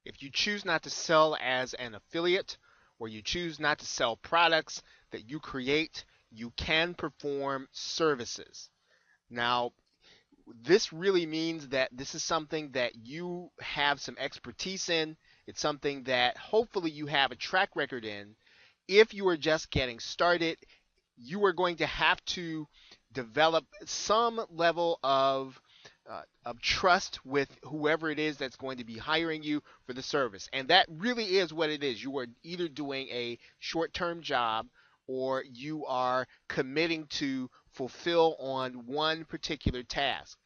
If you choose not to sell as an affiliate or you choose not to sell products that you create, you can perform services. Now, this really means that this is something that you have some expertise in. It's something that hopefully you have a track record in. If you are just getting started, you are going to have to develop some level of trust with whoever it is that's going to be hiring you for the service. And that really is what it is. You are either doing a short term job or you are committing to fulfill on one particular task.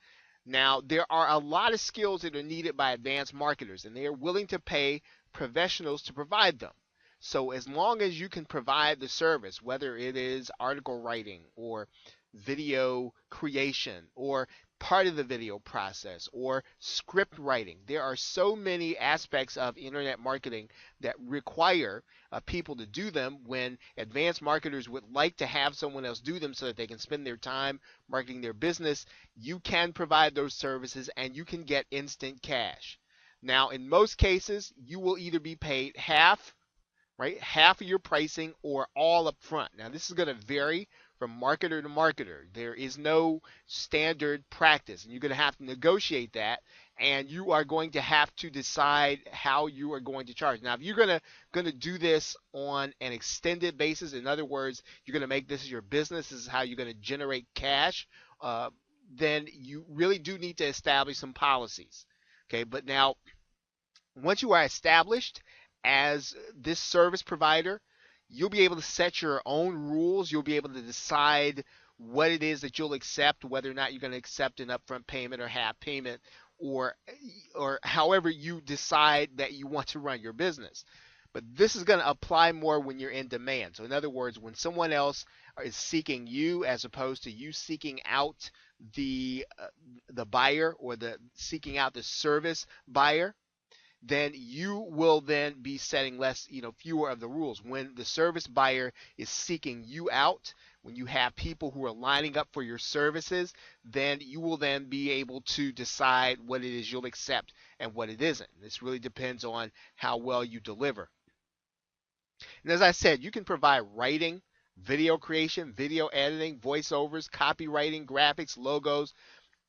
Now, there are a lot of skills that are needed by advanced marketers, and they are willing to pay professionals to provide them. So, as long as you can provide the service, whether it is article writing or video creation or part of the video process or script writing, there are so many aspects of internet marketing that require people to do them when advanced marketers would like to have someone else do them so that they can spend their time marketing their business. You can provide those services and you can get instant cash. Now, in most cases, you will either be paid half, right? Half of your pricing or all up front. Now, this is going to vary from marketer to marketer. There is no standard practice, and you're going to have to negotiate that, and you are going to have to decide how you are going to charge. Now, if you're going to do this on an extended basis, in other words, you're going to make this your business, this is how you're going to generate cash, uh, then you really do need to establish some policies. Okay, but now once you are established as this service provider, you'll be able to set your own rules. You'll be able to decide what it is that you'll accept, whether or not you're going to accept an upfront payment or half payment, or or however you decide that you want to run your business. But this is going to apply more when you're in demand. So in other words, when someone else is seeking you as opposed to you seeking out the buyer or the seeking out the service buyer, then you will then be setting less, fewer of the rules. When the service buyer is seeking you out, when you have people who are lining up for your services, then you will then be able to decide what it is you'll accept and what it isn't. This really depends on how well you deliver. And as I said, you can provide writing, video creation, video editing, voiceovers, copywriting, graphics, logos,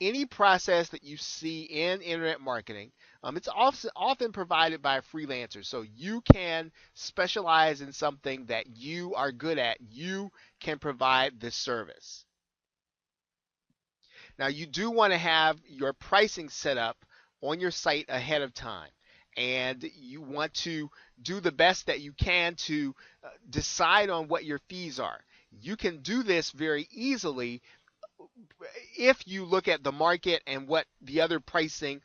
any process that you see in internet marketing. It's often provided by freelancers. So you can specialize in something that you are good at. You can provide this service. Now, you do want to have your pricing set up on your site ahead of time. And you want to do the best that you can to decide on what your fees are. You can do this very easily if you look at the market and what the other pricing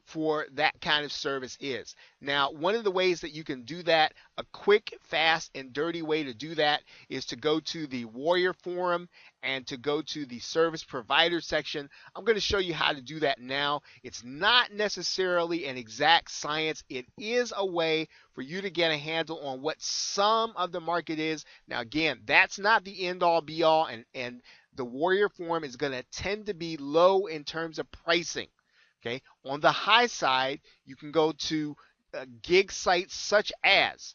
for that kind of service is. Now, one of the ways that you can do that, a quick, fast, and dirty way to do that is to go to the Warrior Forum and to go to the service provider section. I'm going to show you how to do that now. It's not necessarily an exact science. It is a way for you to get a handle on what some of the market is. Now, again, that's not the end all be all, and the Warrior Forum is going to tend to be low in terms of pricing. Okay, on the high side, you can go to gig sites such as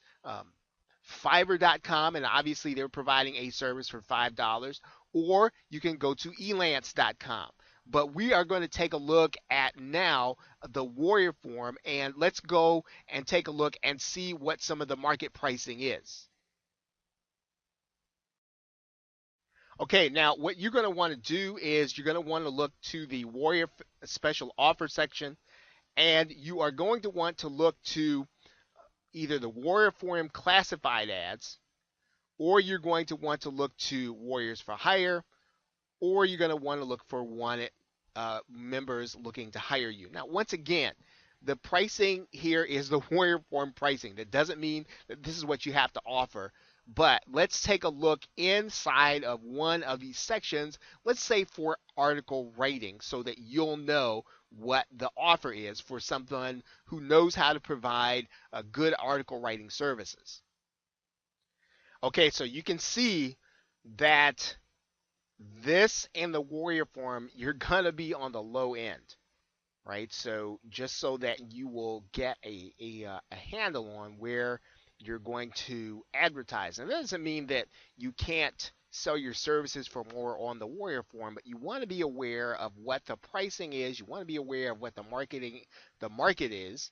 Fiverr.com, and obviously they're providing a service for $5, or you can go to Elance.com. But we are going to take a look at now the Warrior Forum, and let's go and take a look and see what some of the market pricing is. Okay, now what you're going to want to do is you're going to want to look to the Warrior special offer section, and you are going to want to look to either the Warrior Forum classified ads, or you're going to want to look to Warriors for Hire, or you're going to want to look for wanted members looking to hire you. Now, once again, the pricing here is the Warrior Forum pricing. That doesn't mean that this is what you have to offer. But let's take a look inside of one of these sections, let's say for article writing, so that you'll know what the offer is for someone who knows how to provide a good article writing services. Okay, so you can see that this and the Warrior Forum, you're going to be on the low end. right? So just so that you will get a handle on where you're going to advertise. And that doesn't mean that you can't sell your services for more on the Warrior Forum, but you want to be aware of what the pricing is. You want to be aware of what the market is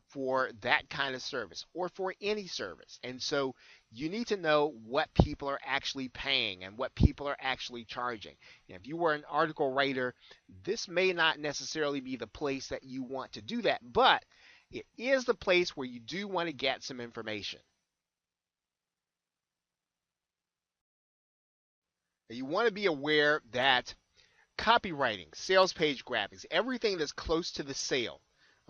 for that kind of service or for any service. And so you need to know what people are actually paying and what people are actually charging. If you were an article writer, this may not necessarily be the place that you want to do that, but it is the place where you do want to get some information. You want to be aware that copywriting, sales page graphics, everything that's close to the sale,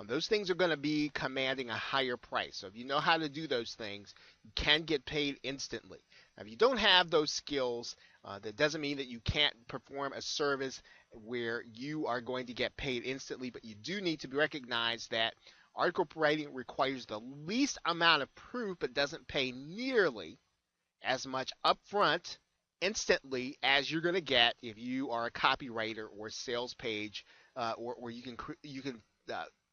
those things are going to be commanding a higher price. So if you know how to do those things, you can get paid instantly. Now, if you don't have those skills, that doesn't mean that you can't perform a service where you are going to get paid instantly, but you do need to recognize that article writing requires the least amount of proof but doesn't pay nearly as much upfront instantly as you're going to get if you are a copywriter or sales page or you can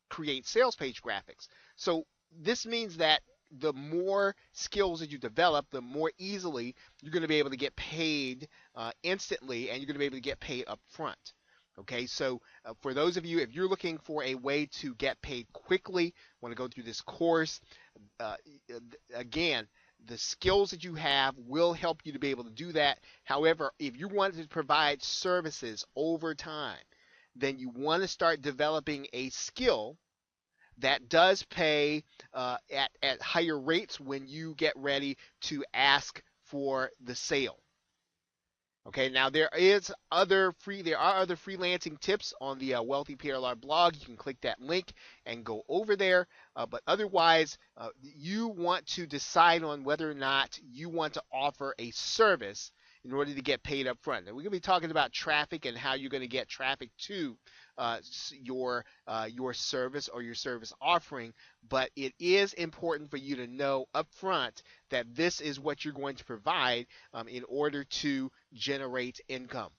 create sales page graphics. So this means that the more skills that you develop, the more easily you're going to be able to get paid instantly, and you're going to be able to get paid upfront. Okay, so for those of you, if you're looking for a way to get paid quickly, want to go through this course, uh, again, the skills that you have will help you to be able to do that. However, if you want to provide services over time, then you want to start developing a skill that does pay at higher rates when you get ready to ask for the sale. Okay, now there are other freelancing tips on the Wealthy PLR blog. You can click that link and go over there. But otherwise, you want to decide on whether or not you want to offer a service in order to get paid up front. And we're going to be talking about traffic and how you're going to get traffic to your service or your service offering. But it is important for you to know upfront that this is what you're going to provide in order to generate income.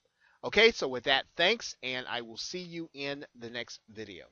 Okay, so with that, thanks, and I will see you in the next video.